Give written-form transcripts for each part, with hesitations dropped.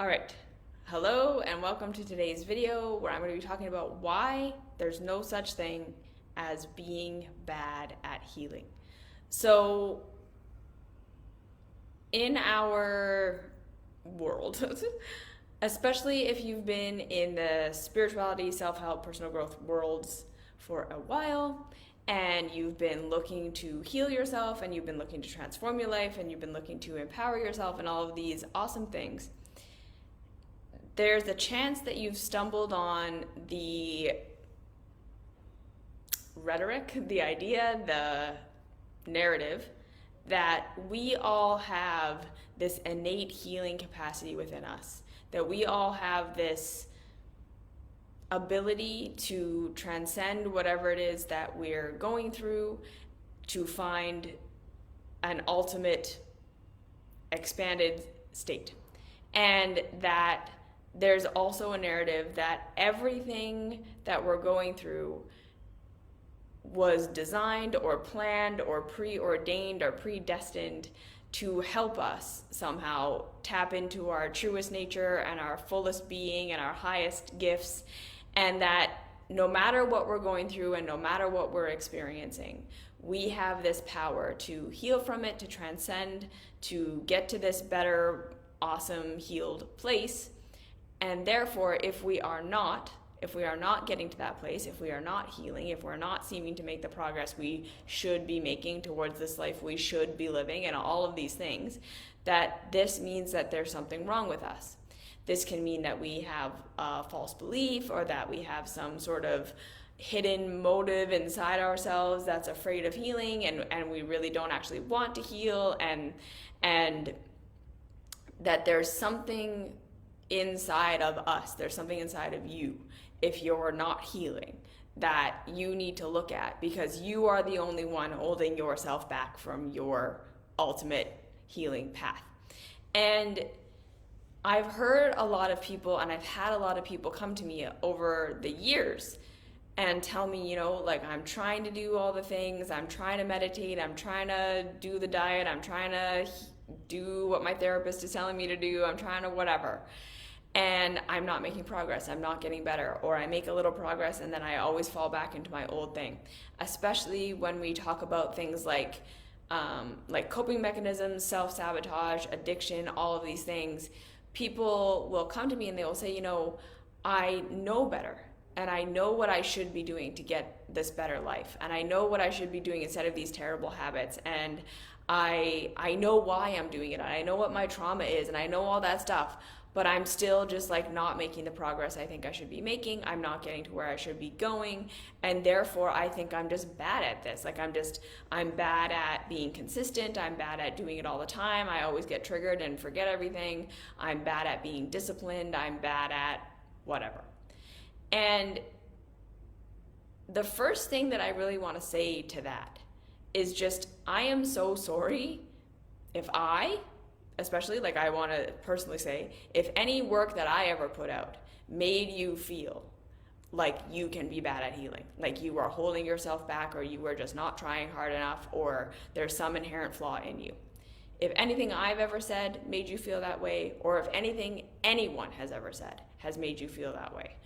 All right. Hello and welcome to today's video where I'm going to be talking about why there's no such thing as being bad at healing. So, in our world, especially if you've been in the spirituality, self-help, personal growth worlds for a while, and you've been looking to heal yourself, and you've been looking to transform your life, and you've been looking to empower yourself, and all of these awesome things, there's a chance that you've stumbled on the rhetoric, the idea, the narrative that we all have this innate healing capacity within us, that we all have this ability to transcend whatever it is that we're going through, to find an ultimate expanded state. And that there's also a narrative that everything that we're going through was designed or planned or preordained or predestined to help us somehow tap into our truest nature and our fullest being and our highest gifts, and that no matter what we're going through and no matter what we're experiencing, we have this power to heal from it, to transcend, to get to this better, awesome, healed place. And therefore, if we are not getting to that place, if we are not healing, if we're not seeming to make the progress we should be making towards this life we should be living, and all of these things, that this means that there's something wrong with us. This can mean that we have a false belief, or that we have some sort of hidden motive inside ourselves that's afraid of healing, and we really don't actually want to heal, and that there's something inside of us, there's something inside of you, if you're not healing, that you need to look at, because you are the only one holding yourself back from your ultimate healing path. And I've heard a lot of people, and I've had a lot of people come to me over the years and tell me, like, I'm trying to do all the things, I'm trying to meditate, I'm trying to do the diet, I'm trying to do what my therapist is telling me to do, I'm trying to whatever. And I'm not making progress, I'm not getting better, or I make a little progress and then I always fall back into my old thing. Especially when we talk about things like coping mechanisms, self-sabotage, addiction, all of these things. People will come to me and they will say, I know better, and I know what I should be doing to get this better life, and I know what I should be doing instead of these terrible habits, and I know why I'm doing it, and I know what my trauma is, and I know all that stuff, but I'm still just not making the progress I think I should be making. I'm not getting to where I should be going, and therefore I think I'm just bad at this. I'm bad at being consistent, I'm bad at doing it all the time, I always get triggered and forget everything, I'm bad at being disciplined, I'm bad at whatever. And the first thing that I really want to say to that is just, I am so sorry if especially, I want to personally say, if any work that I ever put out made you feel like you can be bad at healing, like you are holding yourself back, or you are just not trying hard enough, or there's some inherent flaw in you. If anything I've ever said made you feel that way, or if anything anyone has ever said has made you feel that way,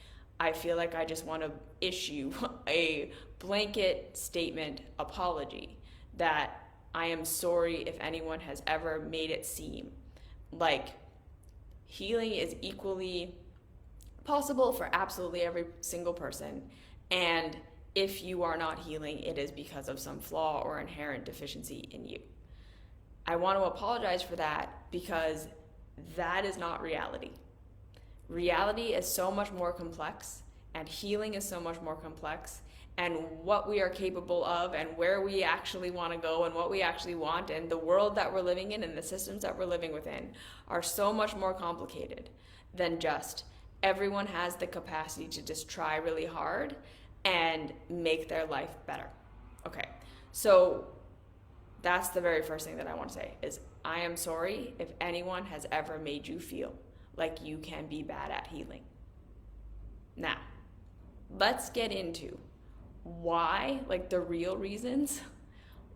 I feel like I just want to issue a blanket statement apology that I am sorry if anyone has ever made it seem like healing is equally possible for absolutely every single person, and if you are not healing, it is because of some flaw or inherent deficiency in you. I want to apologize for that, because that is not reality. Reality is so much more complex, and healing is so much more complex, and what we are capable of, and where we actually want to go, and what we actually want, and the world that we're living in, and the systems that we're living within are so much more complicated than just everyone has the capacity to just try really hard and make their life better. Okay, so that's the very first thing that I want to say is, I am sorry if anyone has ever made you feel like you can be bad at healing. Now, let's get into why, the real reasons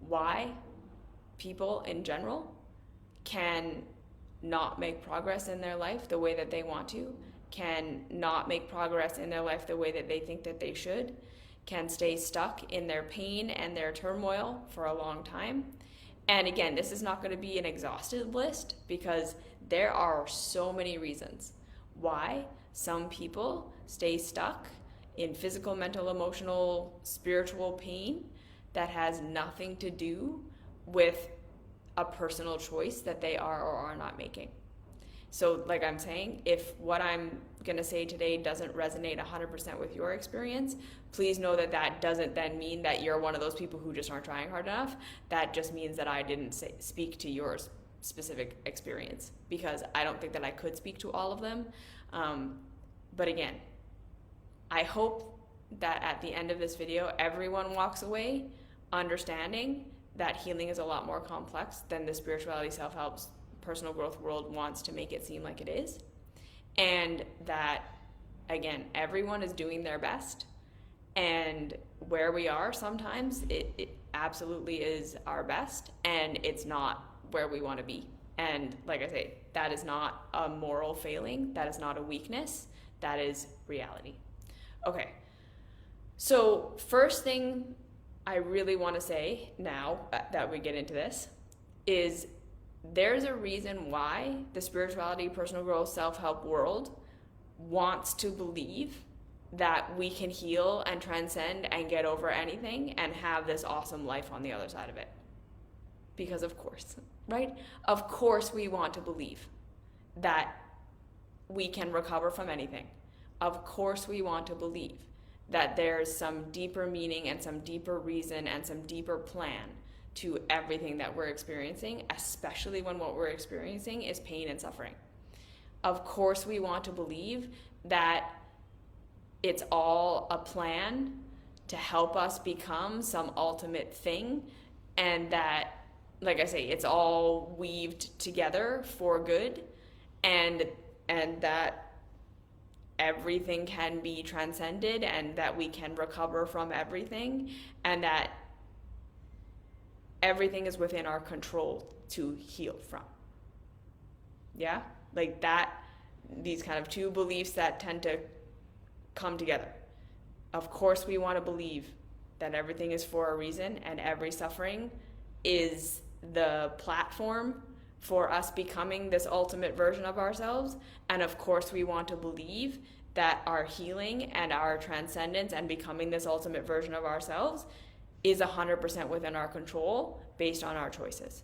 why people in general can not make progress in their life the way that they want to, can not make progress in their life the way that they think that they should, can stay stuck in their pain and their turmoil for a long time. And again, this is not going to be an exhaustive list because there are so many reasons why some people stay stuck in physical, mental, emotional, spiritual pain that has nothing to do with a personal choice that they are or are not making. So like I'm saying, if what I'm going to say today doesn't resonate 100% with your experience, please know that that doesn't then mean that you're one of those people who just aren't trying hard enough. That just means that I didn't speak to your specific experience, because I don't think that I could speak to all of them. But again, I hope that at the end of this video, everyone walks away understanding that healing is a lot more complex than the spirituality, self-help, personal growth world wants to make it seem like it is. And that, again, everyone is doing their best. And where we are sometimes, it absolutely is our best, and it's not where we want to be. And like I say, that is not a moral failing. That is not a weakness. That is reality. Okay. So first thing I really want to say now that we get into this is there's a reason why the spirituality, personal growth, self-help world wants to believe that we can heal and transcend and get over anything and have this awesome life on the other side of it. Because of course, right? Of course we want to believe that we can recover from anything. Of course we want to believe that there's some deeper meaning and some deeper reason and some deeper plan to everything that we're experiencing, especially when what we're experiencing is pain and suffering. Of course we want to believe that it's all a plan to help us become some ultimate thing, and that, like I say, it's all weaved together for good, and that everything can be transcended, and that we can recover from everything, and that everything is within our control to heal from. Yeah? Like that, these kind of two beliefs that tend to come together. Of course we want to believe that everything is for a reason, and every suffering is the platform for us becoming this ultimate version of ourselves. And of course we want to believe that our healing and our transcendence and becoming this ultimate version of ourselves is 100% within our control based on our choices.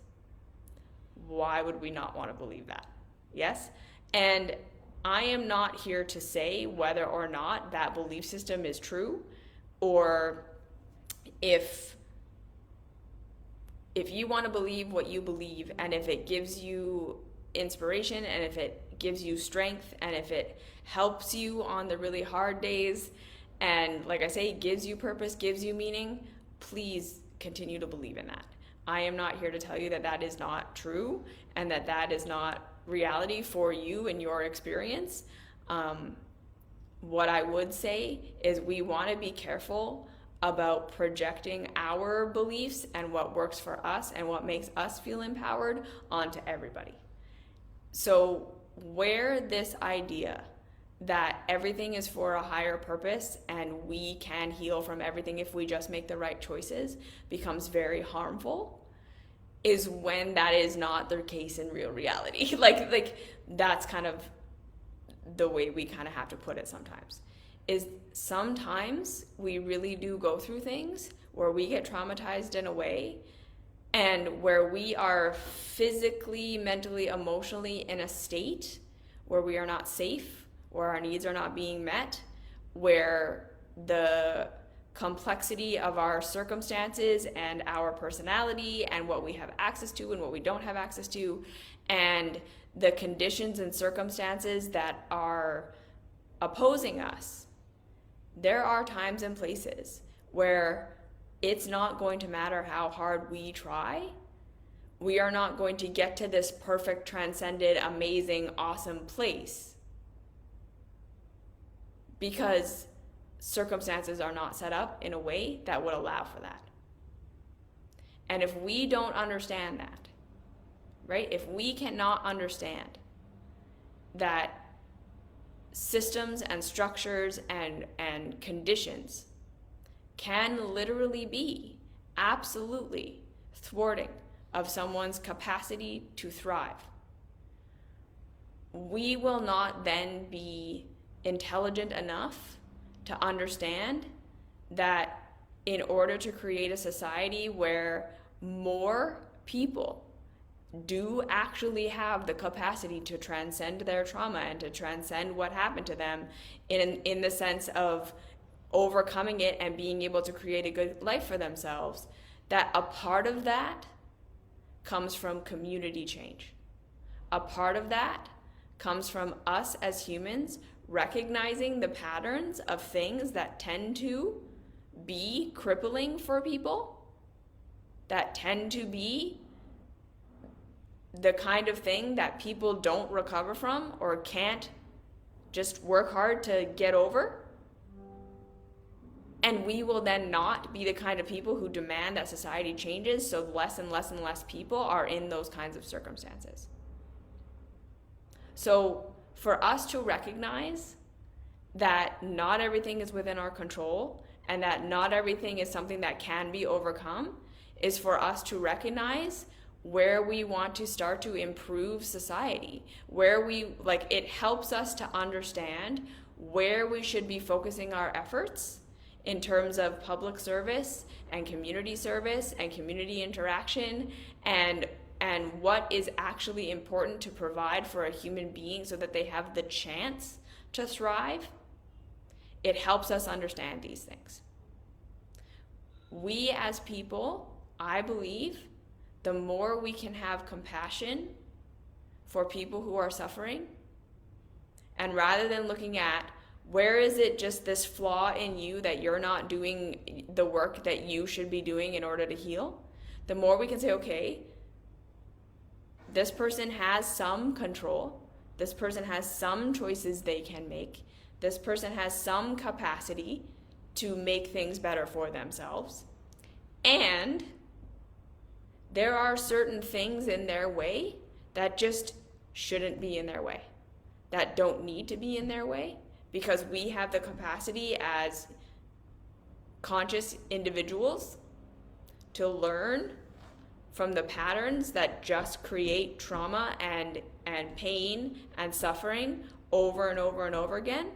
Why would we not want to believe that? Yes? And I am not here to say whether or not that belief system is true, or if you want to believe what you believe, and if it gives you inspiration, and if it gives you strength, and if it helps you on the really hard days, and like I say, gives you purpose, gives you meaning, please continue to believe in that. I am not here to tell you that that is not true and that that is not reality for you and your experience. What I would say is we want to be careful about projecting our beliefs and what works for us and what makes us feel empowered onto everybody. So where this idea that everything is for a higher purpose and we can heal from everything if we just make the right choices becomes very harmful is when that is not the case in real reality. like that's kind of the way we kind of have to put it sometimes. Is sometimes we really do go through things where we get traumatized in a way, and where we are physically, mentally, emotionally in a state where we are not safe, where our needs are not being met, where the complexity of our circumstances and our personality and what we have access to and what we don't have access to, and the conditions and circumstances that are opposing us, there are times and places where it's not going to matter how hard we try. We are not going to get to this perfect, transcended, amazing, awesome place because circumstances are not set up in a way that would allow for that. And if we don't understand that, right? If we cannot understand that systems and structures and conditions can literally be absolutely thwarting of someone's capacity to thrive, we will not then be intelligent enough to understand that in order to create a society where more people do actually have the capacity to transcend their trauma and to transcend what happened to them in the sense of overcoming it and being able to create a good life for themselves, that a part of that comes from community change. A part of that comes from us as humans recognizing the patterns of things that tend to be crippling for people, that tend to be the kind of thing that people don't recover from or can't just work hard to get over. And we will then not be the kind of people who demand that society changes, so less and less and less people are in those kinds of circumstances. So for us to recognize that not everything is within our control and that not everything is something that can be overcome is for us to recognize where we want to start to improve society, where it helps us to understand where we should be focusing our efforts in terms of public service and community interaction and what is actually important to provide for a human being so that they have the chance to thrive. It helps us understand these things. We as people, I believe, the more we can have compassion for people who are suffering, and rather than looking at where is it just this flaw in you that you're not doing the work that you should be doing in order to heal, the more we can say, okay, this person has some control, this person has some choices they can make, this person has some capacity to make things better for themselves, and there are certain things in their way that just shouldn't be in their way, that don't need to be in their way, because we have the capacity as conscious individuals to learn from the patterns that just create trauma and pain and suffering over and over and over again,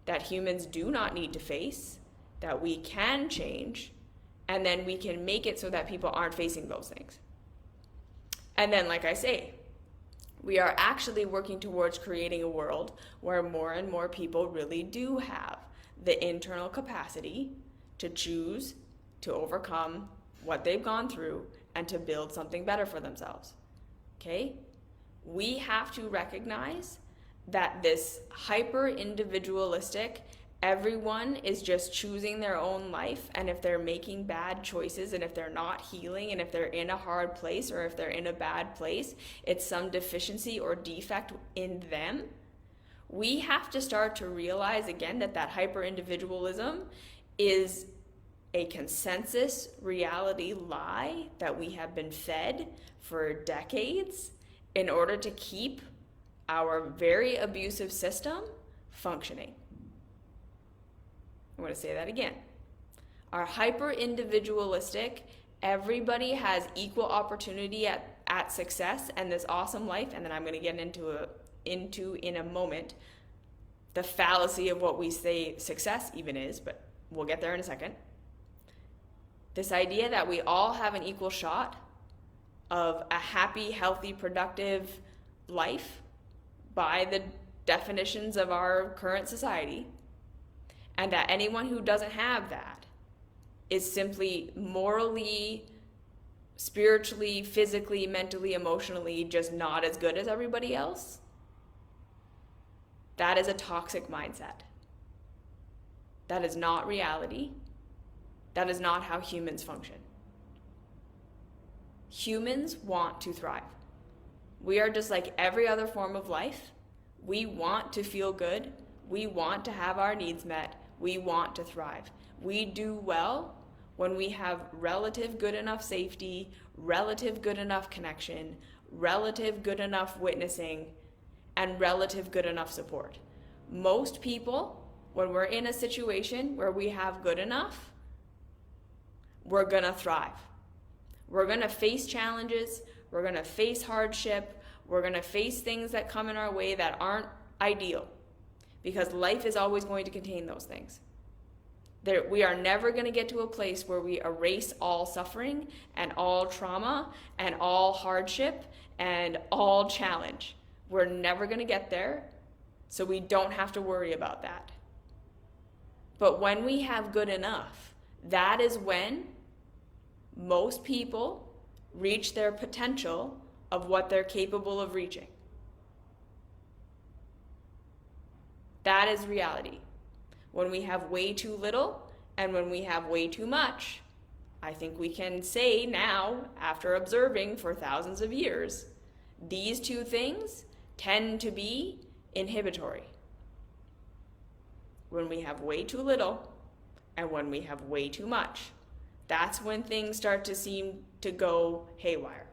that humans do not need to face, that we can change, and then we can make it so that people aren't facing those things. And then, like I say, we are actually working towards creating a world where more and more people really do have the internal capacity to choose to overcome what they've gone through and to build something better for themselves. Okay? We have to recognize that this hyper-individualistic, everyone is just choosing their own life, and if they're making bad choices and if they're not healing and if they're in a hard place or if they're in a bad place, it's some deficiency or defect in them. We have to start to realize again that hyper-individualism is a consensus reality lie that we have been fed for decades in order to keep our very abusive system functioning. I'm going to say that again. Our hyper-individualistic, everybody has equal opportunity at success and this awesome life, and then I'm going to get into in a moment the fallacy of what we say success even is, but we'll get there in a second. This idea that we all have an equal shot of a happy, healthy, productive life by the definitions of our current society, and that anyone who doesn't have that is simply morally, spiritually, physically, mentally, emotionally just not as good as everybody else. That is a toxic mindset. That is not reality. That is not how humans function. Humans want to thrive. We are just like every other form of life. We want to feel good. We want to have our needs met. We want to thrive. We do well when we have relative good enough safety, relative good enough connection, relative good enough witnessing, and relative good enough support. Most people, when we're in a situation where we have good enough, we're gonna thrive. We're gonna face challenges, we're gonna face hardship, we're gonna face things that come in our way that aren't ideal, because life is always going to contain those things. We are never going to get to a place where we erase all suffering and all trauma and all hardship and all challenge. We're never going to get there, so we don't have to worry about that. But when we have good enough, that is when most people reach their potential of what they're capable of reaching. That is reality. When we have way too little and when we have way too much, I think we can say now, after observing for thousands of years, these two things tend to be inhibitory. When we have way too little and when we have way too much, that's when things start to seem to go haywire.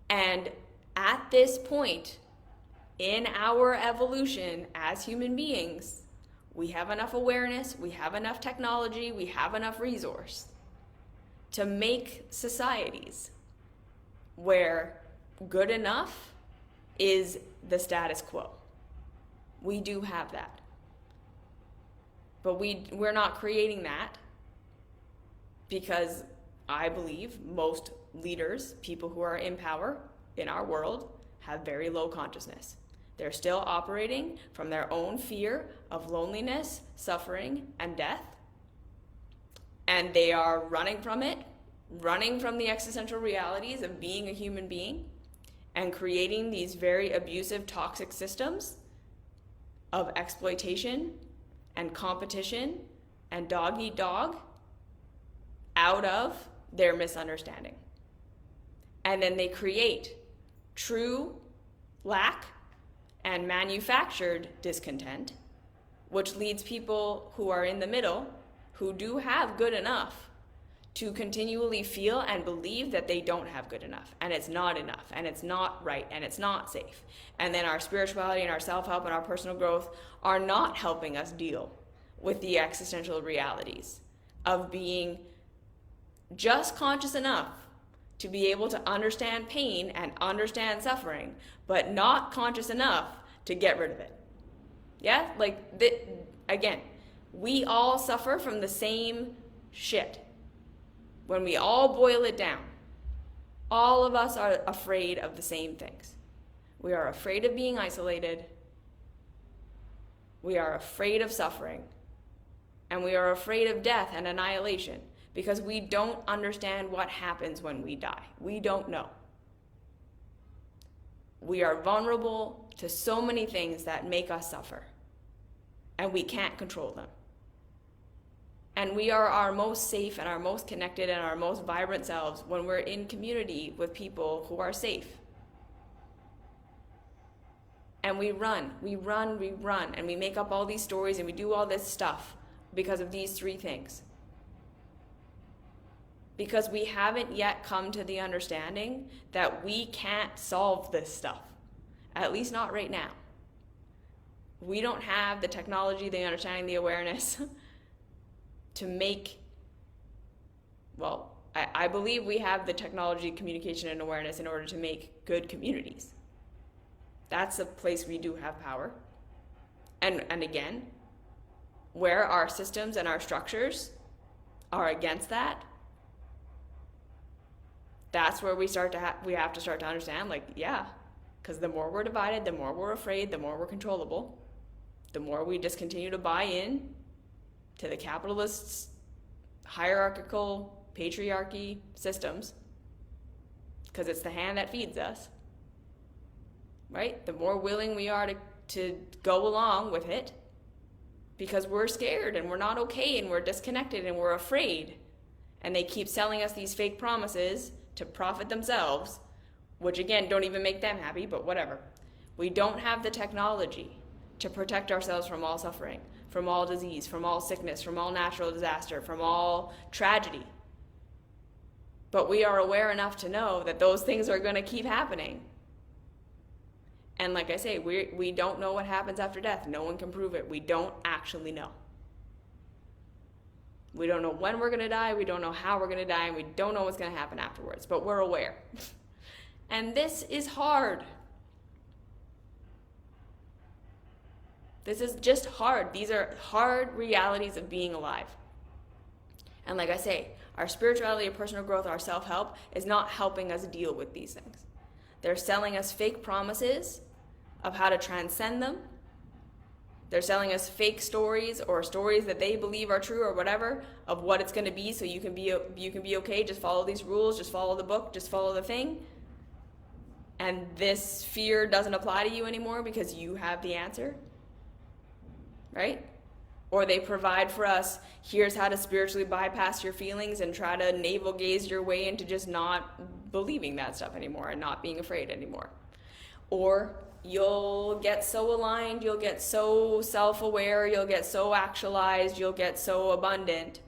And at this point in our evolution as human beings, we have enough awareness, we have enough technology, we have enough resource to make societies where good enough is the status quo. We do have that. But we're not creating that because I believe most leaders, people who are in power in our world, have very low consciousness. They're still operating from their own fear of loneliness, suffering, and death. And they are running from it, running from the existential realities of being a human being, and creating these very abusive, toxic systems of exploitation and competition and dog eat dog out of their misunderstanding. And then they create true lack and manufactured discontent, which leads people who are in the middle, who do have good enough, to continually feel and believe that they don't have good enough, and it's not enough, and it's not right, and it's not safe. And then our spirituality and our self-help and our personal growth are not helping us deal with the existential realities of being just conscious enough to be able to understand pain and understand suffering, but not conscious enough to get rid of it. Yeah? Again, we all suffer from the same shit. When we all boil it down, all of us are afraid of the same things. We are afraid of being isolated. We are afraid of suffering. And we are afraid of death and annihilation, because we don't understand what happens when we die. We don't know. We are vulnerable to so many things that make us suffer, and we can't control them. And we are our most safe and our most connected and our most vibrant selves when we're in community with people who are safe. And we run, and we make up all these stories and we do all this stuff because of these three things. Because we haven't yet come to the understanding that we can't solve this stuff, at least not right now. We don't have the technology, the understanding, the awareness to make, I believe we have the technology, communication, and awareness in order to make good communities. That's a place we do have power. And again, where our systems and our structures are against that, that's where we have to start to understand, because the more we're divided, the more we're afraid, the more we're controllable, the more we just continue to buy in to the capitalist, hierarchical, patriarchy systems, because it's the hand that feeds us, right? The more willing we are to go along with it, because we're scared and we're not okay and we're disconnected and we're afraid, and they keep selling us these fake promises to profit themselves, which again don't even make them happy, but whatever. We don't have the technology to protect ourselves from all suffering, from all disease, from all sickness, from all natural disaster, from all tragedy. But we are aware enough to know that those things are going to keep happening. And like I say, we don't know what happens after death. No one can prove it. We don't actually know. We don't know when we're going to die. We don't know how we're going to die. And we don't know what's going to happen afterwards. But we're aware. And this is hard. This is just hard. These are hard realities of being alive. And like I say, our spirituality, our personal growth, our self-help is not helping us deal with these things. They're selling us fake promises of how to transcend them. They're selling us fake stories or stories that they believe are true or whatever of what it's going to be, so you can be okay. Just follow these rules. Just follow the book. Just follow the thing. And this fear doesn't apply to you anymore because you have the answer, right? Or they provide for us, here's how to spiritually bypass your feelings and try to navel gaze your way into just not believing that stuff anymore and not being afraid anymore. Or you'll get so aligned, you'll get so self-aware, you'll get so actualized, you'll get so abundant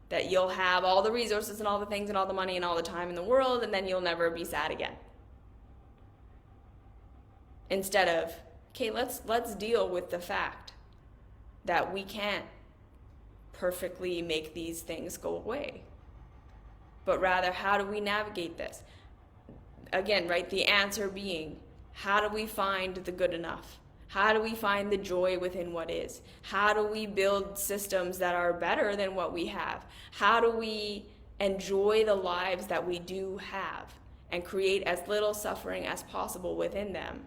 that you'll have all the resources and all the things and all the money and all the time in the world, and then you'll never be sad again. Instead of, okay, let's deal with the fact that we can't perfectly make these things go away. But rather, how do we navigate this? Again, right, the answer being, how do we find the good enough? How do we find the joy within what is? How do we build systems that are better than what we have? How do we enjoy the lives that we do have and create as little suffering as possible within them?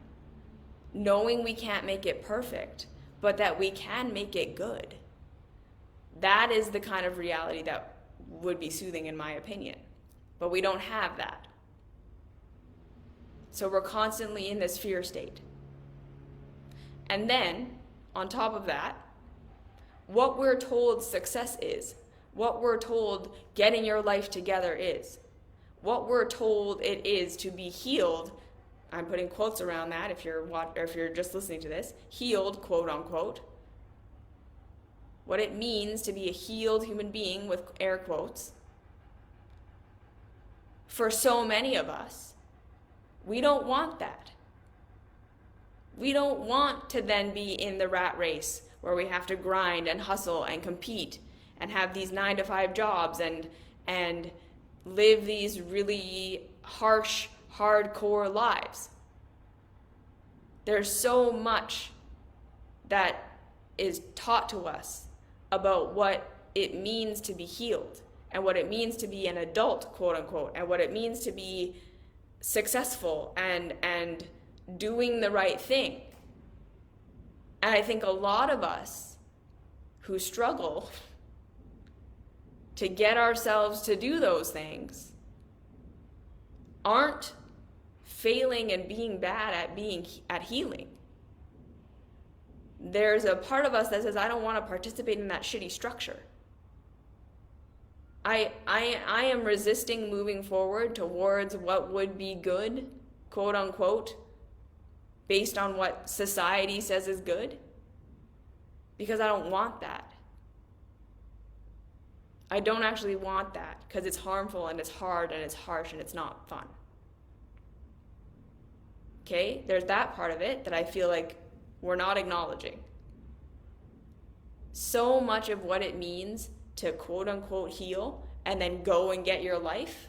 Knowing we can't make it perfect, but that we can make it good. That is the kind of reality that would be soothing, in my opinion. But we don't have that. So we're constantly in this fear state. And then, on top of that, what we're told success is, what we're told getting your life together is, what we're told it is to be healed, I'm putting quotes around that if you're just listening to this, healed, quote unquote, what it means to be a healed human being with air quotes. For so many of us, we don't want that. We don't want to then be in the rat race where we have to grind and hustle and compete and have these 9-to-5 jobs and live these really harsh, hardcore lives. There's so much that is taught to us about what it means to be healed and what it means to be an adult, quote unquote, and what it means to be successful and doing the right thing. And I think a lot of us who struggle to get ourselves to do those things aren't failing and being bad at healing. There's a part of us that says, I don't want to participate in that shitty structure. I am resisting moving forward towards what would be good, quote unquote, based on what society says is good, because I don't want that. I don't actually want that because it's harmful and it's hard and it's harsh and it's not fun. Okay, there's that part of it that I feel like we're not acknowledging. So much of what it means to quote unquote heal and then go and get your life,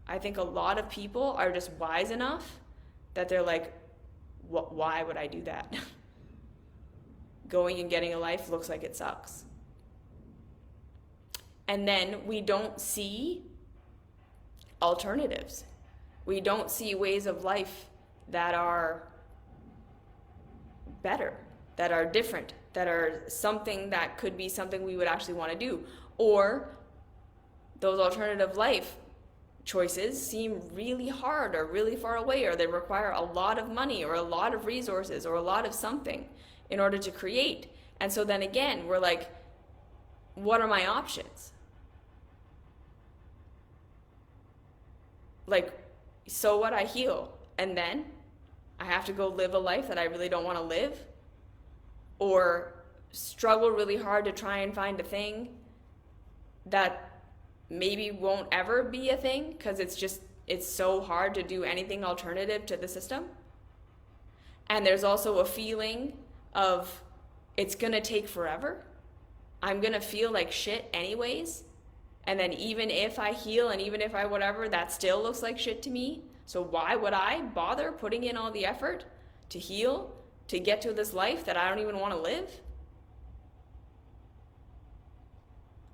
I think a lot of people are just wise enough that they're like, why would I do that? Going and getting a life looks like it sucks. And then we don't see alternatives. We don't see ways of life that are better, that are different, that are something that could be something we would actually want to do. Or those alternative life choices seem really hard or really far away, or they require a lot of money or a lot of resources or a lot of something in order to create. And so then again, we're like, what are my options? Like, so what? I heal, and then I have to go live a life that I really don't want to live? Or struggle really hard to try and find a thing that maybe won't ever be a thing because it's so hard to do anything alternative to the system. And there's also a feeling of it's gonna take forever. I'm gonna feel like shit anyways. And then even if I heal and even if I whatever, that still looks like shit to me. So why would I bother putting in all the effort to heal, to get to this life that I don't even want to live?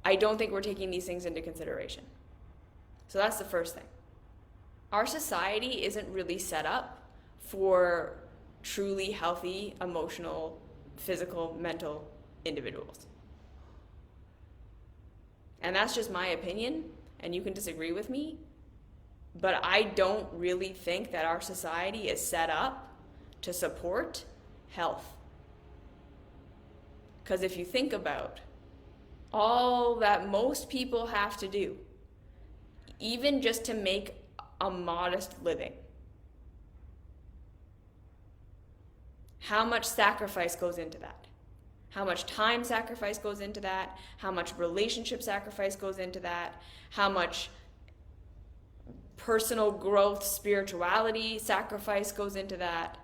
I don't think we're taking these things into consideration. So that's the first thing. Our society isn't really set up for truly healthy, emotional, physical, mental individuals. And that's just my opinion, and you can disagree with me, but I don't really think that our society is set up to support health. Because if you think about all that most people have to do, even just to make a modest living, how much sacrifice goes into that? How much time sacrifice goes into that? How much relationship sacrifice goes into that? How much personal growth, spirituality sacrifice goes into that?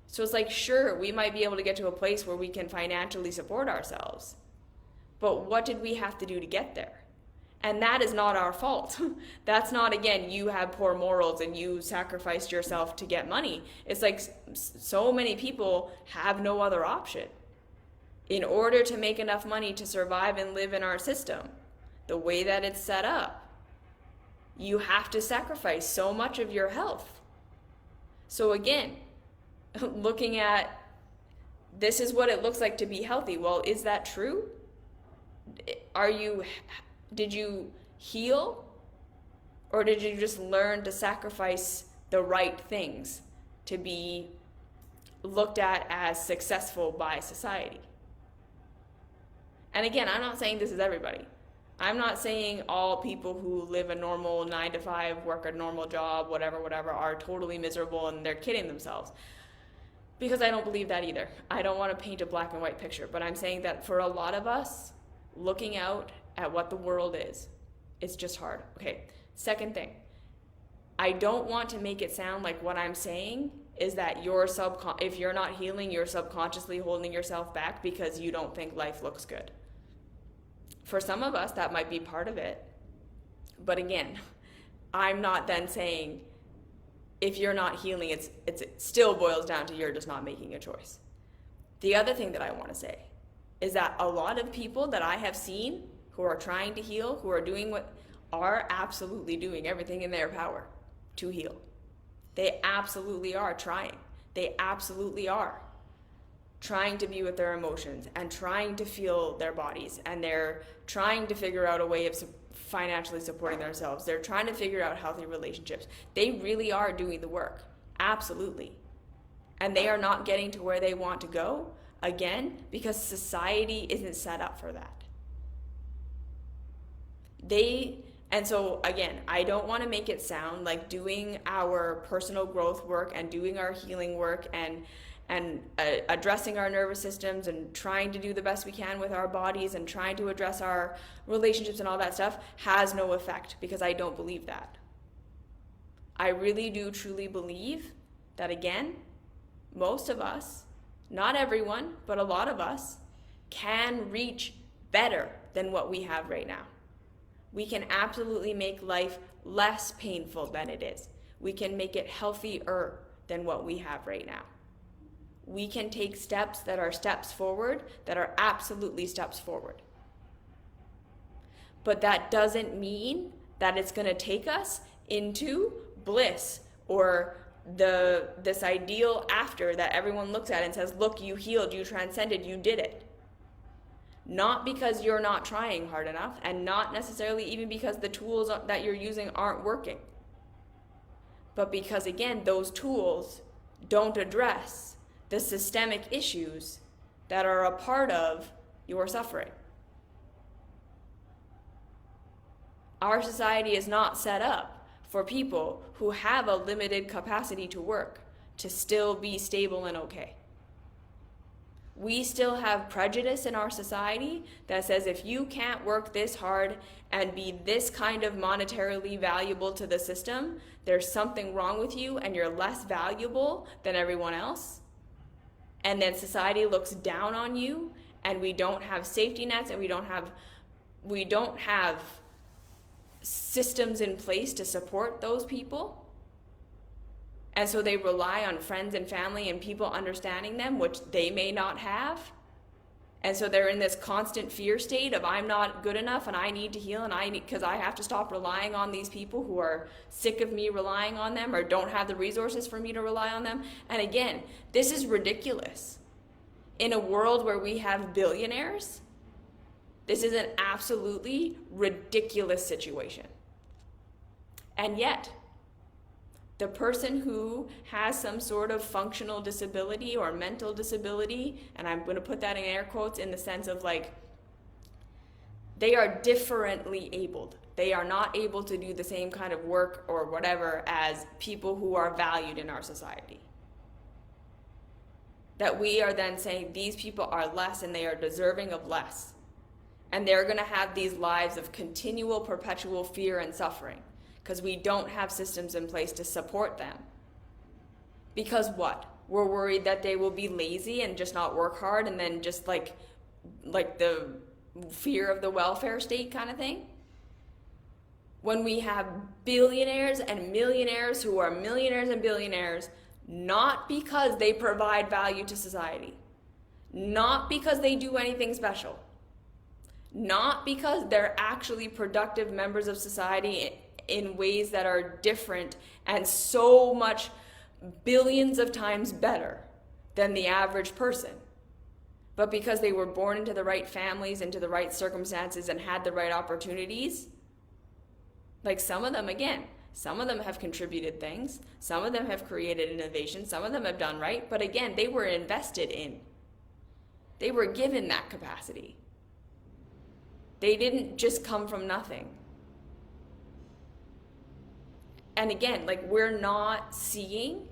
So it's like, sure, we might be able to get to a place where we can financially support ourselves, but what did we have to do to get there? And that is not our fault. That's not, again, you have poor morals and you sacrificed yourself to get money. It's like so many people have no other option. In order to make enough money to survive and live in our system, the way that it's set up, you have to sacrifice so much of your health. So again, looking at this is what it looks like to be healthy. Well, is that true? Did you heal? Or did you just learn to sacrifice the right things to be looked at as successful by society? And again, I'm not saying this is everybody. I'm not saying all people who live a normal 9-to-5, work a normal job, whatever, are totally miserable and they're kidding themselves. Because I don't believe that either. I don't want to paint a black and white picture, but I'm saying that for a lot of us, looking out at what the world is, it's just hard. Okay, second thing. I don't want to make it sound like what I'm saying is that if you're not healing, you're subconsciously holding yourself back because you don't think life looks good. For some of us, that might be part of it. But again, I'm not then saying if you're not healing, it still boils down to you're just not making a choice. The other thing that I want to say is that a lot of people that I have seen who are trying to heal, who are absolutely doing everything in their power to heal. They absolutely are trying. They absolutely are trying to be with their emotions and trying to feel their bodies, and they're trying to figure out a way of financially supporting themselves. They're trying to figure out healthy relationships. They really are doing the work, absolutely. And they are not getting to where they want to go, again, because society isn't set up for that. And so again, I don't want to make it sound like doing our personal growth work and doing our healing work and addressing our nervous systems and trying to do the best we can with our bodies and trying to address our relationships and all that stuff has no effect, because I don't believe that. I really do truly believe that, again, most of us, not everyone, but a lot of us, can reach better than what we have right now. We can absolutely make life less painful than it is. We can make it healthier than what we have right now. We can take steps that are steps forward, that are absolutely steps forward. But that doesn't mean that it's going to take us into bliss or this ideal after that everyone looks at and says, look, you healed, you transcended, you did it. Not because you're not trying hard enough, and not necessarily even because the tools that you're using aren't working, but because, again, those tools don't address the systemic issues that are a part of your suffering. Our society is not set up for people who have a limited capacity to work to still be stable and okay. We still have prejudice in our society that says if you can't work this hard and be this kind of monetarily valuable to the system, there's something wrong with you and you're less valuable than everyone else. And then society looks down on you, and we don't have safety nets, and we don't have systems in place to support those people. And so they rely on friends and family and people understanding them, which they may not have. And so they're in this constant fear state of I'm not good enough and I need to heal because I have to stop relying on these people who are sick of me relying on them or don't have the resources for me to rely on them. And again, this is ridiculous. In a world where we have billionaires, this is an absolutely ridiculous situation. And yet, the person who has some sort of functional disability or mental disability, and I'm going to put that in air quotes in the sense of like, they are differently abled. They are not able to do the same kind of work or whatever as people who are valued in our society. That we are then saying these people are less and they are deserving of less. And they're going to have these lives of continual, perpetual fear and suffering. Because we don't have systems in place to support them. Because what? We're worried that they will be lazy and just not work hard and then just like the fear of the welfare state kind of thing. When we have billionaires and millionaires who are millionaires and billionaires, not because they provide value to society, not because they do anything special, not because they're actually productive members of society in ways that are different and so much billions of times better than the average person, but because they were born into the right families, into the right circumstances, and had the right opportunities. Like some of them, again, some of them have contributed things, some of them have created innovation, some of them have done right, but again, they were invested in. They were given that capacity. They didn't just come from nothing. And again, like we're not seeing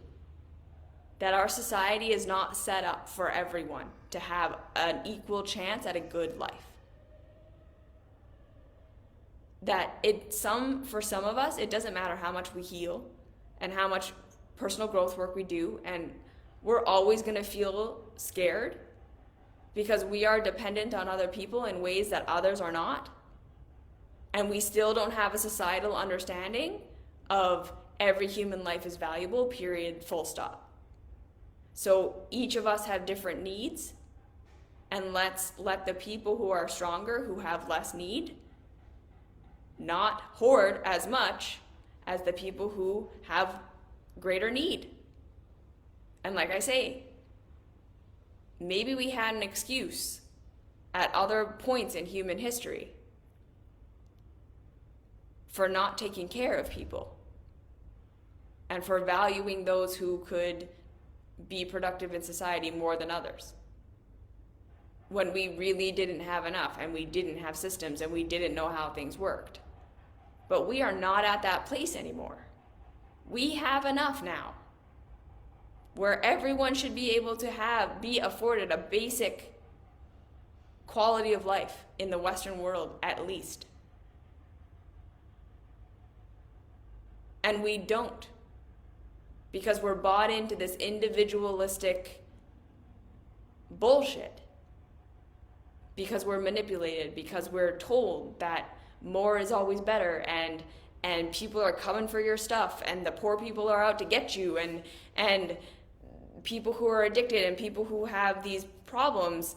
that our society is not set up for everyone to have an equal chance at a good life. That for some of us, it doesn't matter how much we heal and how much personal growth work we do, and we're always going to feel scared because we are dependent on other people in ways that others are not. And we still don't have a societal understanding of every human life is valuable, period, full stop. So each of us have different needs, and let's let the people who are stronger, who have less need, not hoard as much as the people who have greater need. And like I say, maybe we had an excuse at other points in human history for not taking care of people and for valuing those who could be productive in society more than others, when we really didn't have enough and we didn't have systems and we didn't know how things worked. But we are not at that place anymore. We have enough now, where everyone should be able to be afforded a basic quality of life in the Western world, at least. And we don't, because we're bought into this individualistic bullshit, because we're manipulated, because we're told that more is always better, and people are coming for your stuff, and the poor people are out to get you, and people who are addicted and people who have these problems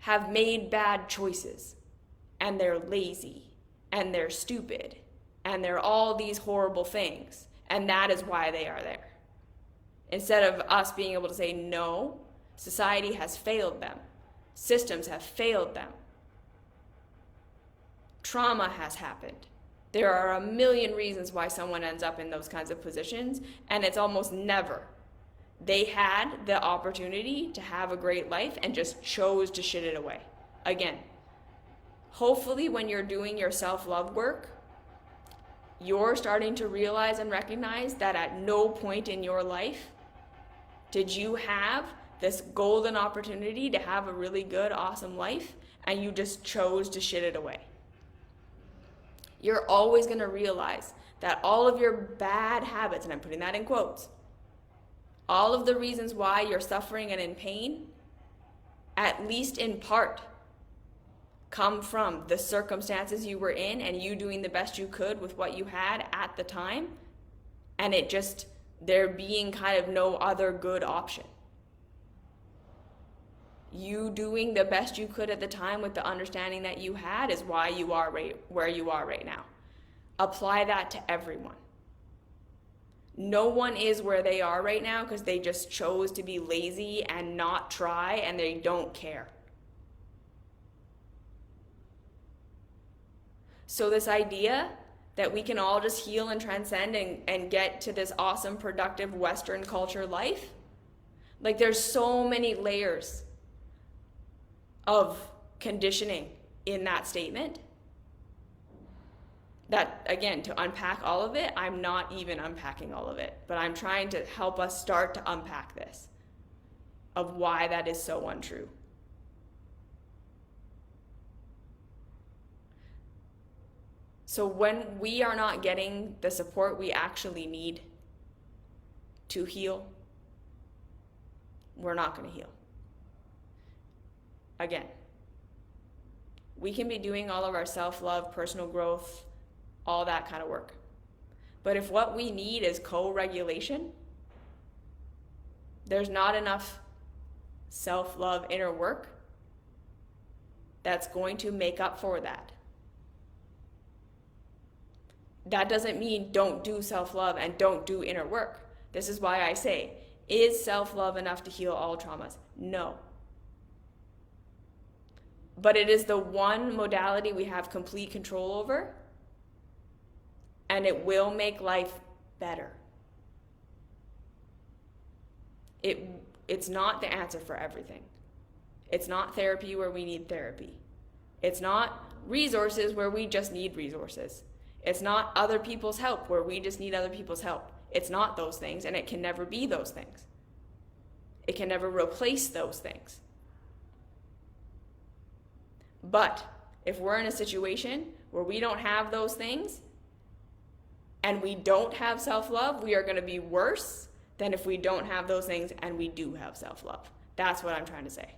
have made bad choices, and they're lazy, and they're stupid, and they're all these horrible things, and that is why they are there. Instead of us being able to say, no, society has failed them. Systems have failed them. Trauma has happened. There are a million reasons why someone ends up in those kinds of positions, and it's almost never. They had the opportunity to have a great life and just chose to shit it away. Again, hopefully when you're doing your self-love work, you're starting to realize and recognize that at no point in your life did you have this golden opportunity to have a really good, awesome life, and you just chose to shit it away. You're always going to realize that all of your bad habits, and I'm putting that in quotes, all of the reasons why you're suffering and in pain, at least in part, come from the circumstances you were in and you doing the best you could with what you had at the time, and it just, there being kind of no other good option. You doing the best you could at the time with the understanding that you had is why you are right where you are right now. Apply that to everyone. No one is where they are right now because they just chose to be lazy and not try, and they don't care. So this idea that we can all just heal and transcend and get to this awesome, productive Western culture life, like there's so many layers of conditioning in that statement that, again, to unpack all of it, I'm not even unpacking all of it, but I'm trying to help us start to unpack this, of why that is so untrue. So when we are not getting the support we actually need to heal, we're not going to heal. Again, we can be doing all of our self-love, personal growth, all that kind of work. But if what we need is co-regulation, there's not enough self-love inner work that's going to make up for that. That doesn't mean don't do self-love and don't do inner work. This is why I say, is self-love enough to heal all traumas? No. But it is the one modality we have complete control over, and it will make life better. It's not the answer for everything. It's not therapy where we need therapy. It's not resources where we just need resources. It's not other people's help where we just need other people's help. It's not those things, and it can never be those things. It can never replace those things. But if we're in a situation where we don't have those things and we don't have self-love, we are going to be worse than if we don't have those things and we do have self-love. That's what I'm trying to say.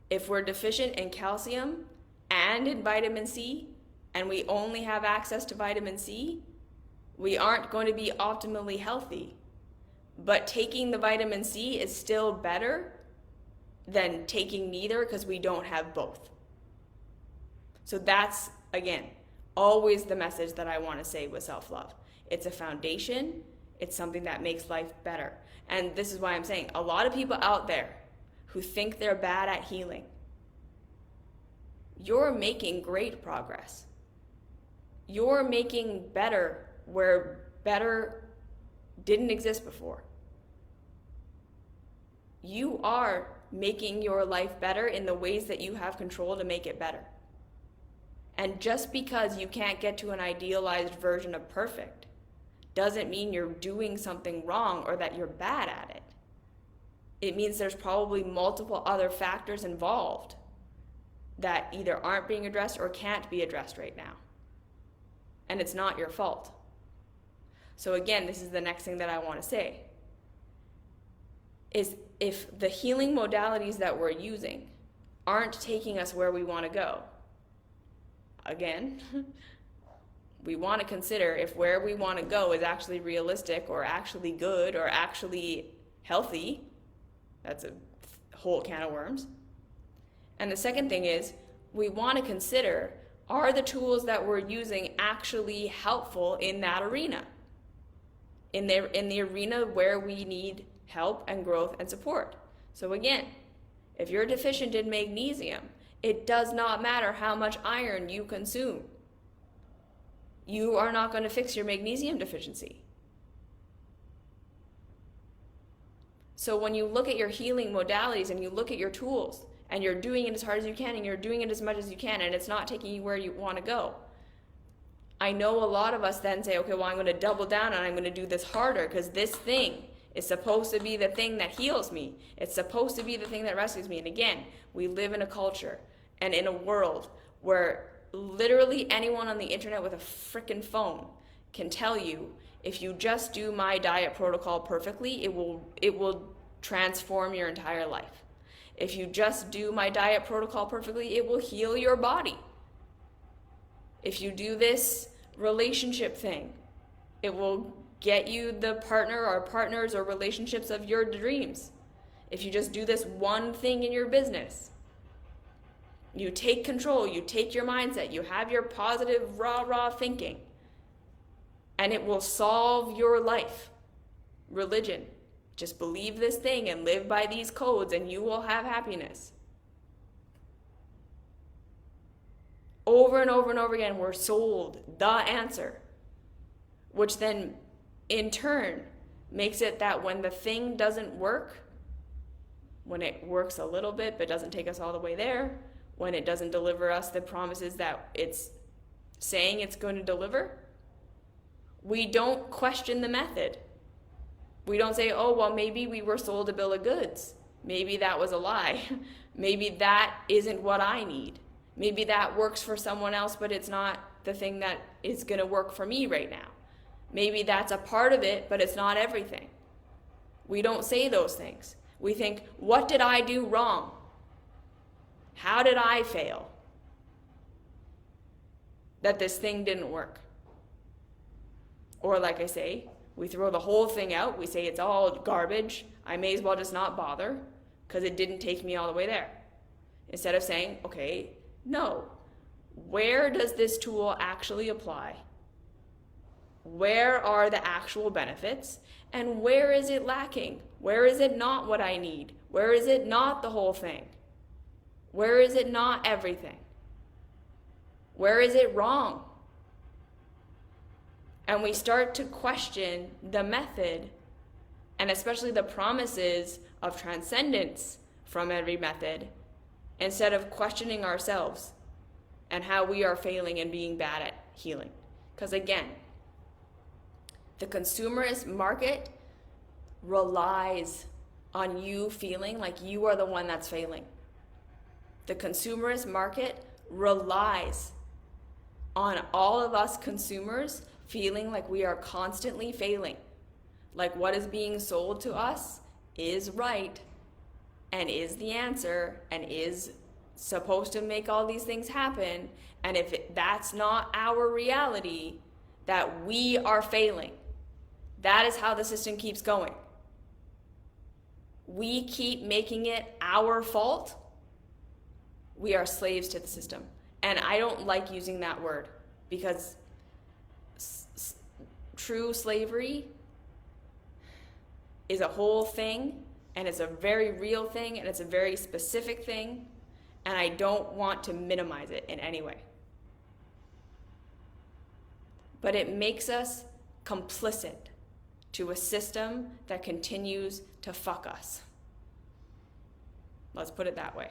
If we're deficient in calcium and in vitamin C, and we only have access to vitamin C, we aren't going to be optimally healthy. But taking the vitamin C is still better than taking neither because we don't have both. So that's, again, always the message that I want to say with self-love. It's a foundation. It's something that makes life better. And this is why I'm saying a lot of people out there who think they're bad at healing, you're making great progress. You're making better where better didn't exist before. You are making your life better in the ways that you have control to make it better. And just because you can't get to an idealized version of perfect doesn't mean you're doing something wrong or that you're bad at it. It means there's probably multiple other factors involved that either aren't being addressed or can't be addressed right now. And it's not your fault. So again, this is the next thing that I want to say, is if the healing modalities that we're using aren't taking us where we want to go, again, we want to consider if where we want to go is actually realistic or actually good or actually healthy. That's a whole can of worms. And the second thing is, we want to consider, are the tools that we're using actually helpful in that arena? In the arena where we need help and growth and support. So again, if you're deficient in magnesium, it does not matter how much iron you consume. You are not going to fix your magnesium deficiency. So when you look at your healing modalities and you look at your tools and you're doing it as hard as you can and you're doing it as much as you can and it's not taking you where you want to go, I know a lot of us then say, okay, well, I'm going to double down and I'm going to do this harder because this thing It's supposed to be the thing that heals me. It's supposed to be the thing that rescues me. And again, we live in a culture and in a world where literally anyone on the internet with a freaking phone can tell you, if you just do my diet protocol perfectly, it will transform your entire life. If you just do my diet protocol perfectly, it will heal your body. If you do this relationship thing, it will get you the partner or partners or relationships of your dreams. If you just do this one thing in your business, you take control, you take your mindset, you have your positive rah thinking, and it will solve your life. Religion. Just believe this thing and live by these codes and you will have happiness. Over and over and over again, we're sold the answer, which then in turn makes it that when the thing doesn't work, when it works a little bit but doesn't take us all the way there, when it doesn't deliver us the promises that it's saying it's going to deliver, we don't question the method. We don't say, oh, well, maybe we were sold a bill of goods. Maybe that was a lie. Maybe that isn't what I need. Maybe that works for someone else, but it's not the thing that is going to work for me right now. Maybe that's a part of it, but it's not everything. We don't say those things. We think, what did I do wrong? How did I fail that this thing didn't work? Or like I say, we throw the whole thing out. We say it's all garbage. I may as well just not bother because it didn't take me all the way there. Instead of saying, okay, no, where does this tool actually apply? Where are the actual benefits? And where is it lacking? Where is it not what I need? Where is it not the whole thing? Where is it not everything? Where is it wrong? And we start to question the method, and especially the promises of transcendence from every method, instead of questioning ourselves and how we are failing and being bad at healing. Because again, the consumerist market relies on you feeling like you are the one that's failing. The consumerist market relies on all of us consumers feeling like we are constantly failing, like what is being sold to us is right and is the answer and is supposed to make all these things happen, and if that's not our reality, that we are failing. That is how the system keeps going. We keep making it our fault. We are slaves to the system. And I don't like using that word because true slavery is a whole thing, and it's a very real thing, and it's a very specific thing, and I don't want to minimize it in any way. But it makes us complicit to a system that continues to fuck us. Let's put it that way.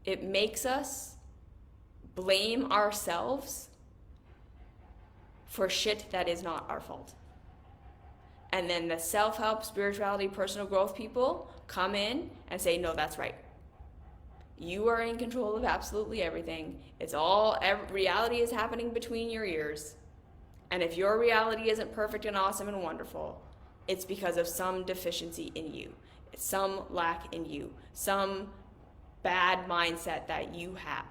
It makes us blame ourselves for shit that is not our fault. And then the self-help, spirituality, personal growth people come in and say, no, that's right. You are in control of absolutely everything. It's all, reality is happening between your ears. And if your reality isn't perfect and awesome and wonderful, it's because of some deficiency in you. It's some lack in you. Some bad mindset that you have.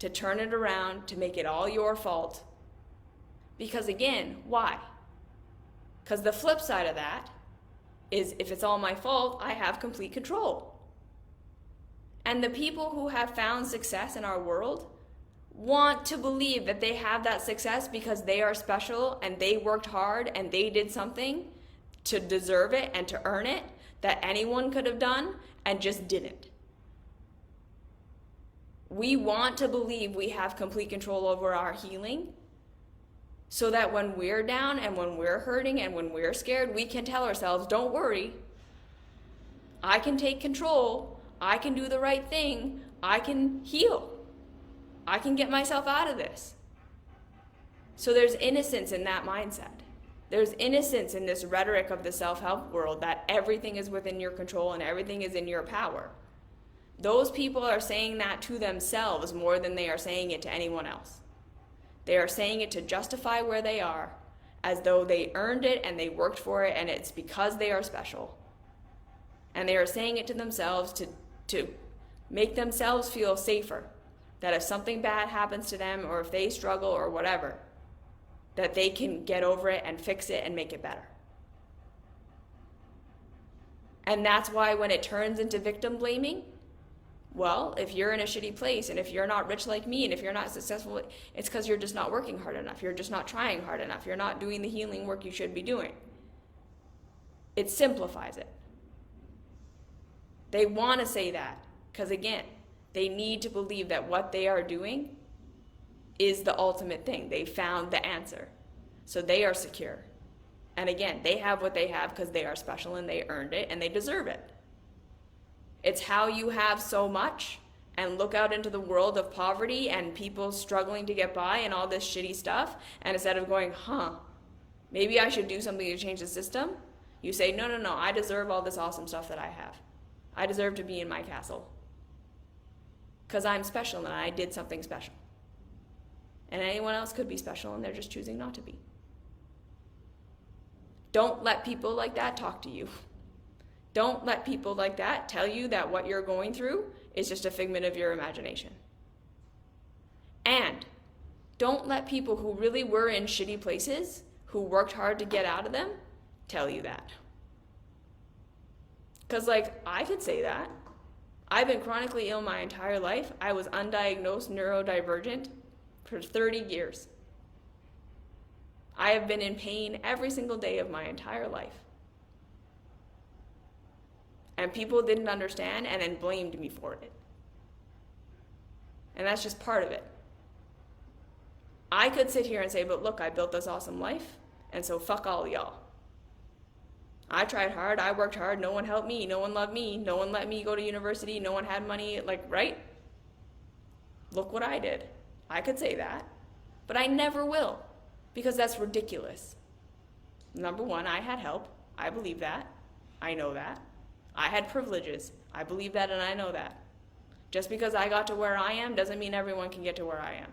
To turn it around, to make it all your fault. Because again, why? Because the flip side of that is if it's all my fault, I have complete control. And the people who have found success in our world want to believe that they have that success because they are special and they worked hard and they did something to deserve it and to earn it that anyone could have done and just didn't. We want to believe we have complete control over our healing so that when we're down and when we're hurting and when we're scared, we can tell ourselves, don't worry, I can take control, I can do the right thing, I can heal, I can get myself out of this. So there's innocence in that mindset. There's innocence in this rhetoric of the self-help world that everything is within your control and everything is in your power. Those people are saying that to themselves more than they are saying it to anyone else. They are saying it to justify where they are, as though they earned it and they worked for it and it's because they are special. And they are saying it to themselves to make themselves feel safer. That if something bad happens to them or if they struggle or whatever, that they can get over it and fix it and make it better. And that's why when it turns into victim blaming, well, if you're in a shitty place and if you're not rich like me and if you're not successful, it's because you're just not working hard enough. You're just not trying hard enough. You're not doing the healing work you should be doing. It simplifies it. They want to say that because, again, they need to believe that what they are doing is the ultimate thing. They found the answer. So they are secure. And again, they have what they have because they are special and they earned it and they deserve it. It's how you have so much and look out into the world of poverty and people struggling to get by and all this shitty stuff, and instead of going, maybe I should do something to change the system, you say, no, I deserve all this awesome stuff that I have. I deserve to be in my castle. Because I'm special and I did something special. And anyone else could be special and they're just choosing not to be. Don't let people like that talk to you. Don't let people like that tell you that what you're going through is just a figment of your imagination. And don't let people who really were in shitty places, who worked hard to get out of them, tell you that. Because, I could say that. I've been chronically ill my entire life. I was undiagnosed neurodivergent for 30 years. I have been in pain every single day of my entire life. And people didn't understand and then blamed me for it. And that's just part of it. I could sit here and say, but look, I built this awesome life, and so fuck all y'all. I tried hard, I worked hard, no one helped me, no one loved me, no one let me go to university, no one had money, right? Look what I did. I could say that, but I never will, because that's ridiculous. Number one, I had help. I believe that. I know that. I had privileges. I believe that and I know that. Just because I got to where I am doesn't mean everyone can get to where I am.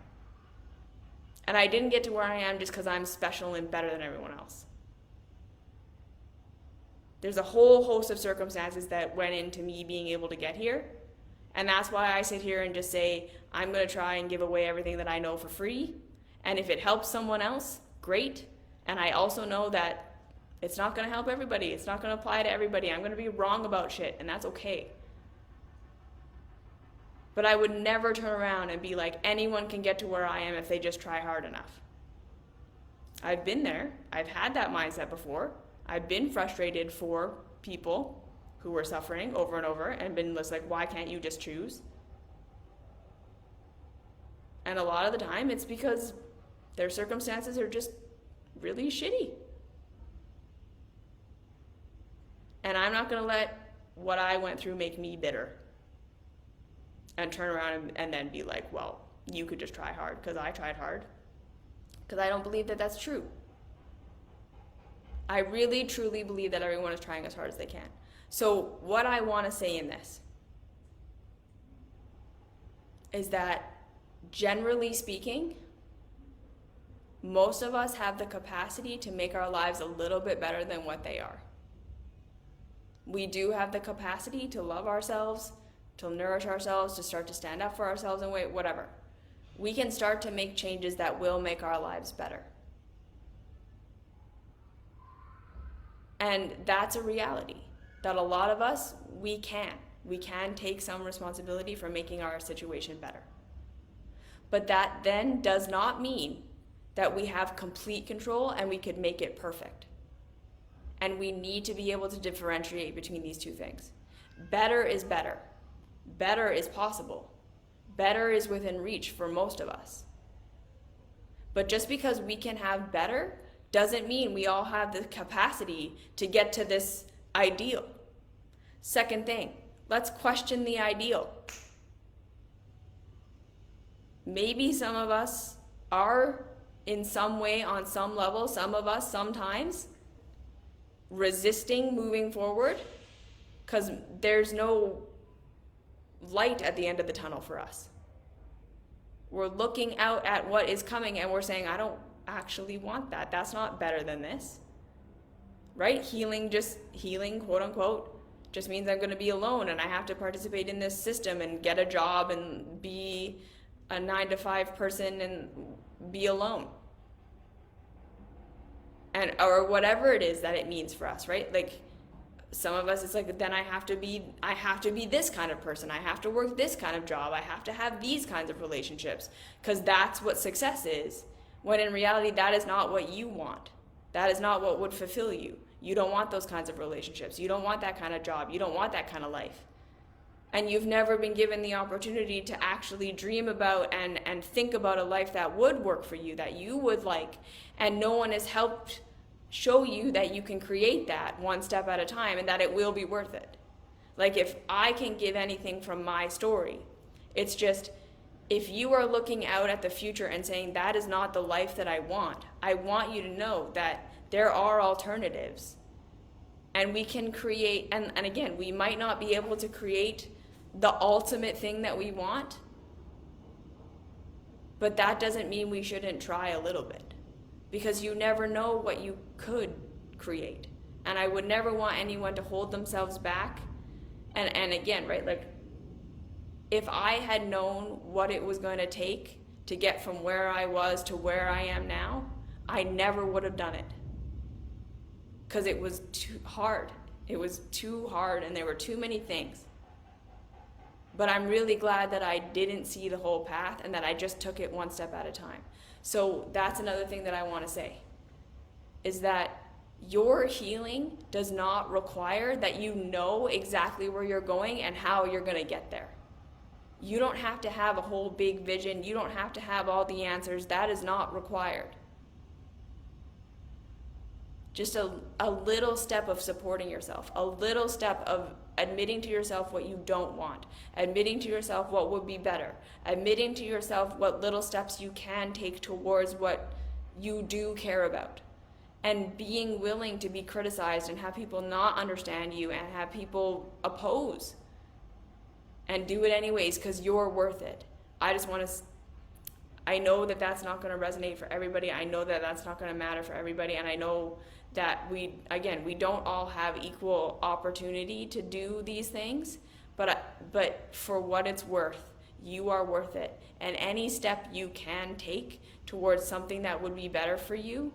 And I didn't get to where I am just because I'm special and better than everyone else. There's a whole host of circumstances that went into me being able to get here. And that's why I sit here and just say, I'm going to try and give away everything that I know for free. And if it helps someone else, great. And I also know that it's not going to help everybody. It's not going to apply to everybody. I'm going to be wrong about shit, and that's okay. But I would never turn around and be like, anyone can get to where I am if they just try hard enough. I've been there. I've had that mindset before. I've been frustrated for people who were suffering over and over and been just like, why can't you just choose? And a lot of the time, it's because their circumstances are just really shitty. And I'm not going to let what I went through make me bitter and turn around and then be like, well, you could just try hard because I tried hard. Because I don't believe that that's true. I really, truly believe that everyone is trying as hard as they can. So what I want to say in this is that, generally speaking, most of us have the capacity to make our lives a little bit better than what they are. We do have the capacity to love ourselves, to nourish ourselves, to start to stand up for ourselves and whatever. We can start to make changes that will make our lives better. And that's a reality, that a lot of us, we can take some responsibility for making our situation better. But that then does not mean that we have complete control and we could make it perfect. And we need to be able to differentiate between these two things. Better is better. Better is possible. Better is within reach for most of us. But just because we can have better doesn't mean we all have the capacity to get to this ideal. Second thing, let's question the ideal. Maybe some of us are in some way, on some level, some of us sometimes resisting moving forward because there's no light at the end of the tunnel for us. We're looking out at what is coming and we're saying, I don't actually want that. That's not better than this. Right? Healing, quote unquote, just means I'm going to be alone and I have to participate in this system and get a job and be a 9-to-5 person and be alone. And or whatever it is that it means for us, right? Like some of us, it's like, then I have to be this kind of person. I have to work this kind of job. I have to have these kinds of relationships because that's what success is. When in reality, that is not what you want. That is not what would fulfill you. You don't want those kinds of relationships. You don't want that kind of job. You don't want that kind of life. And you've never been given the opportunity to actually dream about and think about a life that would work for you, that you would like. And no one has helped show you that you can create that one step at a time and that it will be worth it. Like if I can give anything from my story, it's just if you are looking out at the future and saying that is not the life that I want you to know that there are alternatives. And we can create, and again, we might not be able to create the ultimate thing that we want, but that doesn't mean we shouldn't try a little bit, because you never know what you could create. And I would never want anyone to hold themselves back. And again, right, like if I had known what it was going to take to get from where I was to where I am now, I never would have done it. Because it was too hard. It was too hard and there were too many things. But I'm really glad that I didn't see the whole path and that I just took it one step at a time. So that's another thing that I want to say, is that your healing does not require that you know exactly where you're going and how you're going to get there. You don't have to have a whole big vision. You don't have to have all the answers. That is not required. Just a little step of supporting yourself, a little step of admitting to yourself what you don't want, admitting to yourself what would be better, admitting to yourself what little steps you can take towards what you do care about, and being willing to be criticized and have people not understand you and have people oppose and do it anyways because you're worth it. I know that that's not going to resonate for everybody. I know that that's not going to matter for everybody. And I know that we don't all have equal opportunity to do these things. But for what it's worth, you are worth it. And any step you can take towards something that would be better for you,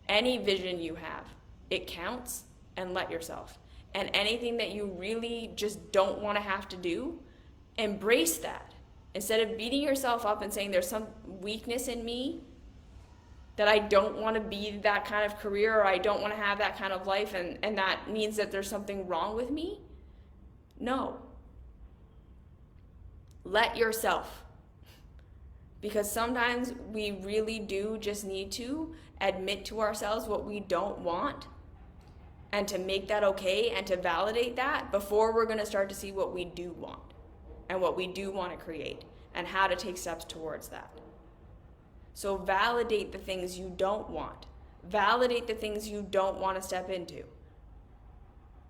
any vision you have, it counts, and let yourself. And anything that you really just don't want to have to do, embrace that. Instead of beating yourself up and saying there's some weakness in me, that I don't want to be that kind of career or I don't want to have that kind of life and that means that there's something wrong with me. No. Let yourself. Because sometimes we really do just need to admit to ourselves what we don't want and to make that okay and to validate that before we're going to start to see what we do want and what we do want to create and how to take steps towards that. So validate the things you don't want. Validate the things you don't want to step into.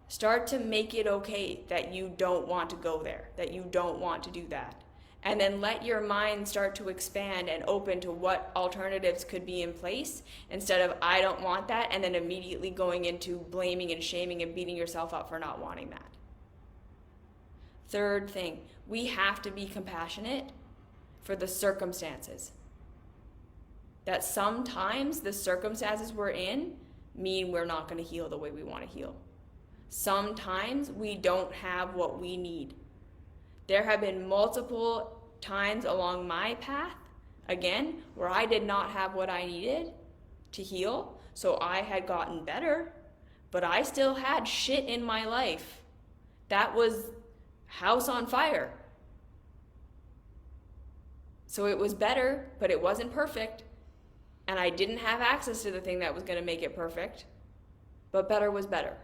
Start to make it okay that you don't want to go there, that you don't want to do that. And then let your mind start to expand and open to what alternatives could be in place instead of I don't want that and then immediately going into blaming and shaming and beating yourself up for not wanting that. Third thing, we have to be compassionate for the circumstances. That sometimes the circumstances we're in mean we're not going to heal the way we want to heal. Sometimes we don't have what we need. There have been multiple times along my path, again, where I did not have what I needed to heal. So I had gotten better, but I still had shit in my life. That was house on fire. So it was better, but it wasn't perfect. And I didn't have access to the thing that was going to make it perfect. But better was better.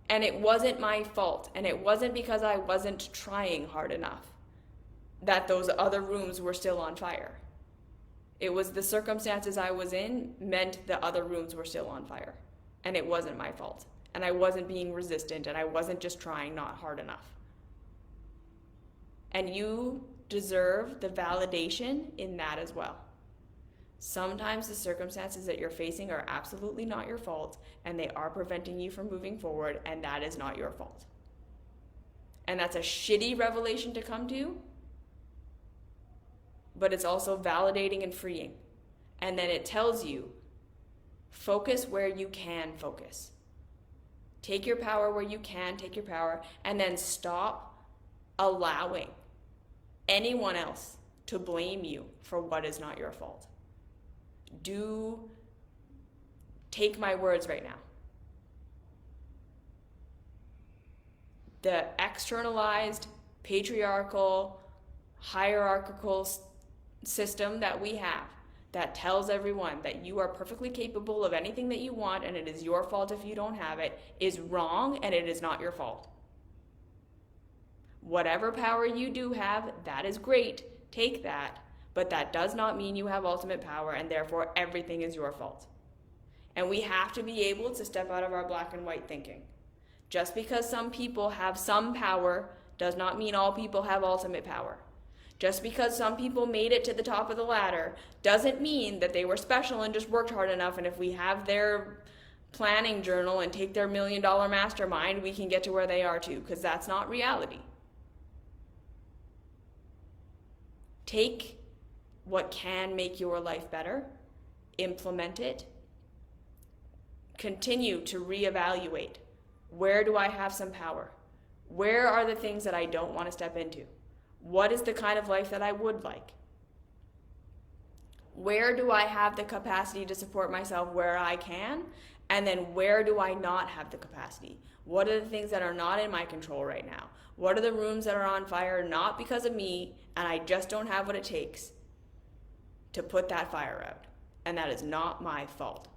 And it wasn't my fault. And it wasn't because I wasn't trying hard enough that those other rooms were still on fire. It was the circumstances I was in meant the other rooms were still on fire. And it wasn't my fault. And I wasn't being resistant, and I wasn't just trying not hard enough. And you deserve the validation in that as well. Sometimes the circumstances that you're facing are absolutely not your fault, and they are preventing you from moving forward, and that is not your fault. And that's a shitty revelation to come to, but it's also validating and freeing. And then it tells you, focus where you can focus. Take your power where you can take your power, and then stop allowing anyone else to blame you for what is not your fault. Take my words right now. The externalized, patriarchal, hierarchical system that we have that tells everyone that you are perfectly capable of anything that you want and it is your fault if you don't have it is wrong, and it is not your fault. Whatever power you do have, that is great. Take that. But that does not mean you have ultimate power, and therefore everything is your fault. And we have to be able to step out of our black and white thinking. Just because some people have some power does not mean all people have ultimate power. Just because some people made it to the top of the ladder doesn't mean that they were special and just worked hard enough, and if we have their planning journal and take their $1 million mastermind, we can get to where they are too, because that's not reality. Take what can make your life better, implement it, continue to reevaluate. Where do I have some power? Where are the things that I don't want to step into? What is the kind of life that I would like? Where do I have the capacity to support myself where I can? And then where do I not have the capacity? What are the things that are not in my control right now? What are the rooms that are on fire not because of me, and I just don't have what it takes to put that fire out? And that is not my fault.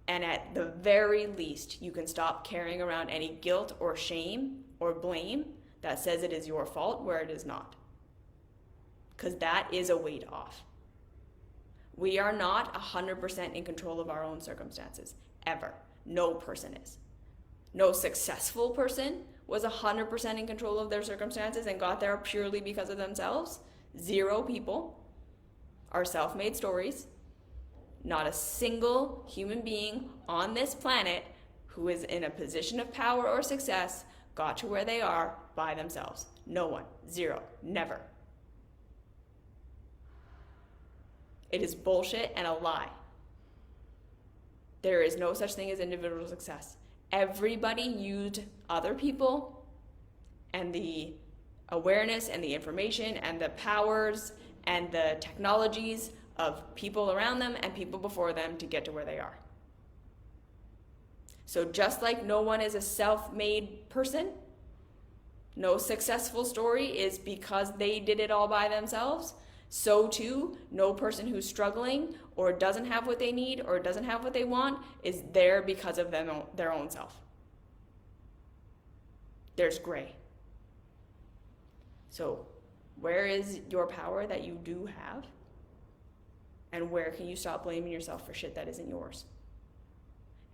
And at the very least, you can stop carrying around any guilt or shame or blame that says it is your fault where it is not. Because that is a weight off. We are not 100% in control of our own circumstances, ever. No person is. No successful person was 100% in control of their circumstances and got there purely because of themselves. 0 people are self-made stories. Not a single human being on this planet who is in a position of power or success got to where they are by themselves. No one. 0. Never. It is bullshit and a lie. There is no such thing as individual success. Everybody used other people and the awareness and the information and the powers and the technologies of people around them and people before them to get to where they are. So just like no one is a self-made person, no successful story is because they did it all by themselves, so too, no person who's struggling or doesn't have what they need or doesn't have what they want is there because of their own self. There's gray. So where is your power that you do have? And where can you stop blaming yourself for shit that isn't yours?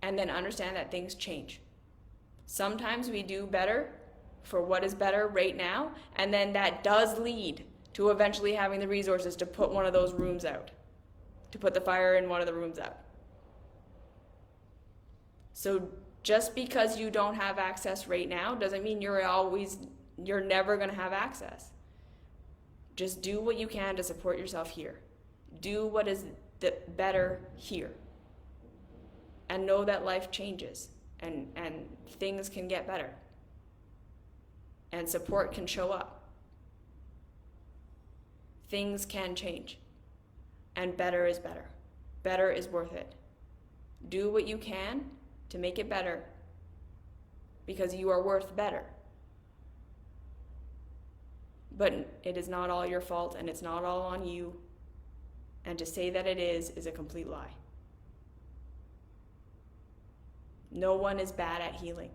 And then understand that things change. Sometimes we do better for what is better right now, and then that does lead to eventually having the resources to put one of those rooms out, to put the fire in one of the rooms out. So just because you don't have access right now doesn't mean you're never going to have access. Just do what you can to support yourself here. Do what is better here. And know that life changes and things can get better. And support can show up. Things can change. And better is better. Better is worth it. Do what you can to make it better because you are worth better. But it is not all your fault and it's not all on you. And to say that it is a complete lie. No one is bad at healing.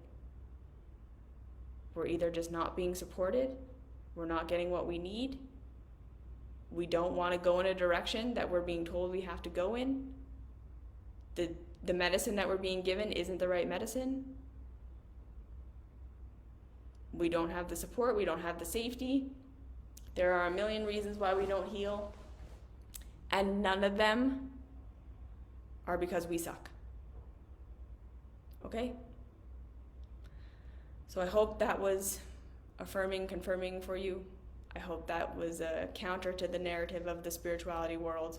We're either just not being supported, we're not getting what we need, we don't want to go in a direction that we're being told we have to go in. The medicine that we're being given isn't the right medicine. We don't have the support, we don't have the safety. There are a million reasons why we don't heal, and none of them are because we suck. Okay? So I hope that was affirming, confirming for you. I hope that was a counter to the narrative of the spirituality world.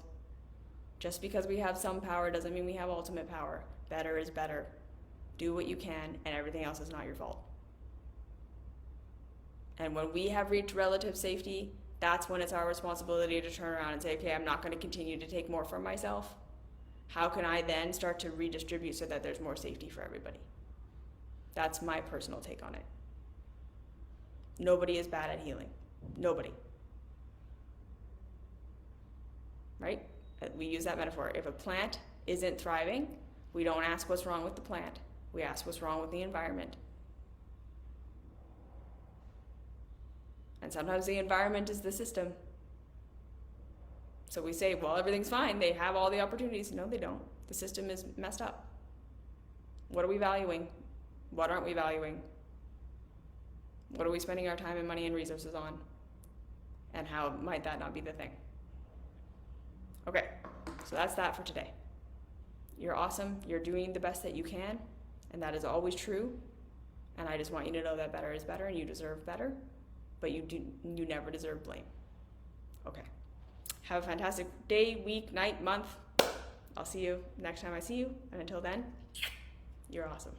Just because we have some power doesn't mean we have ultimate power. Better is better. Do what you can, and everything else is not your fault. And when we have reached relative safety, that's when it's our responsibility to turn around and say, okay, I'm not going to continue to take more for myself. How can I then start to redistribute so that there's more safety for everybody? That's my personal take on it. Nobody is bad at healing. Nobody. Right? We use that metaphor. If a plant isn't thriving, we don't ask what's wrong with the plant. We ask what's wrong with the environment. And sometimes the environment is the system. So we say, well, everything's fine. They have all the opportunities. No, they don't. The system is messed up. What are we valuing? What aren't we valuing? What are we spending our time and money and resources on? And how might that not be the thing? Okay, so that's that for today. You're awesome. You're doing the best that you can. And that is always true. And I just want you to know that better is better and you deserve better. But you never deserve blame. Okay. Have a fantastic day, week, night, month. I'll see you next time I see you. And until then, you're awesome.